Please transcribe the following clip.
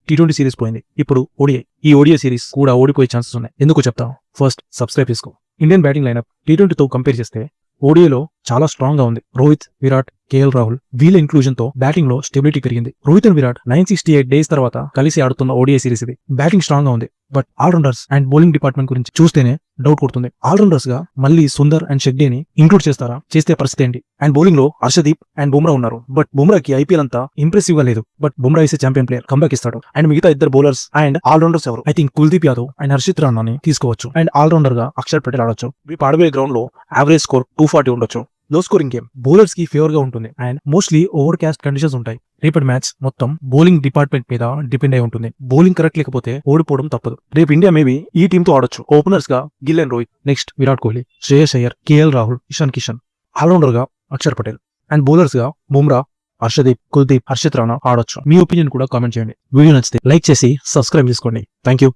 T20 series పోయింది. ఇప్పుడు ODI. ఈ ఓడిఐ సిరీస్ కూడా ఓడిపోయే ఛాన్సెస్ ఉన్నాయి. ఎందుకు చెప్తాను. ఫస్ట్ సబ్స్క్రైబ్ చేసుకో. ఇండియన్ బ్యాటింగ్ లైనప్ T20తో కంపేర్ చేస్తే ఓడిఐలో చాలా స్ట్రాంగ్ గా ఉంది. రోహిత్, విరాట్, కేఎల్ రాహుల్ వీళ్ళ ఇంక్లూజన్ తో బ్యాటింగ్ లో స్టెబిలిటీ పెరిగింది. రోహిత్ అండ్ విరాట్ 968 డేస్ తర్వాత కలిసి ఆడుతున్న ఓడిఐ సిరీస్ ఇది. బ్యాటింగ్ స్ట్రాంగ్ గా ఉంది. But allrounders and bowling department గురించి చూస్తేనే డౌట్ కొడుతుంది. ఆల్రౌండర్స్ గా మళ్ళీ సుందర్ అండ్ షెడ్డీని ఇంక్లూడ్ చేస్తారా? చేస్తే పరిస్థితి ఏంటి? అండ్ బౌలింగ్ లో హర్షదీప్ అండ్ బుమ్రా ఉన్నారు. బట్ బుమ్రాకి ఐపీఎల్ అంతా ఇంప్రెసివ్ గా లేదు. But Bumrah is champion player, comeback ఇస్తాడు. అండ్ మిగతా ఇద్దరు బౌలర్స్ అండ్ ఆల్రౌండర్స్ ఎవరు? I think Kuldeep Yadav and Harshit రాణాని తీసుకోవచ్చు. అండ్ ఆల్రౌండర్ గా అక్షర్ పటేల్ ఆడొచ్చు. వీపు ఆడబోయే గ్రౌండ్ లో యావరేజ్ స్కోర్ 240 ఉండొచ్చు. లో స్కోరింగ్ గేమ్ బౌలర్స్ కి ఫేవర్ గా ఉంటుంది. And mostly overcast conditions ఉంటాయి. రేపటి మ్యాచ్ మొత్తం బౌలింగ్ డిపార్ట్మెంట్ మీద డిపెండ్ అయి ఉంటుంది. బౌలింగ్ కరెక్ట్ లేకపోతే ఓడిపోవడం తప్పదు. రేపు ఇండియా మేబీ ఈ టీమ్ తో ఆడొచ్చు. ఓపెనర్స్ గా Gill and Rohit, next Virat Kohli, Shreyas Iyer, KL Rahul, Ishan Kishan. Allrounder గా అక్షర్ పటేల్. అండ్ బౌలర్స్ గా బుమ్రా, హర్షదీప్, కుల్దీప్, హర్షిత్ రాణా ఆడొచ్చు. మీ ఒపీనియన్ కూడా కామెంట్ చేయండి. వీడియో నచ్చితే లైక్ చేసి సబ్స్క్రైబ్ చేసుకోండి. Thank you.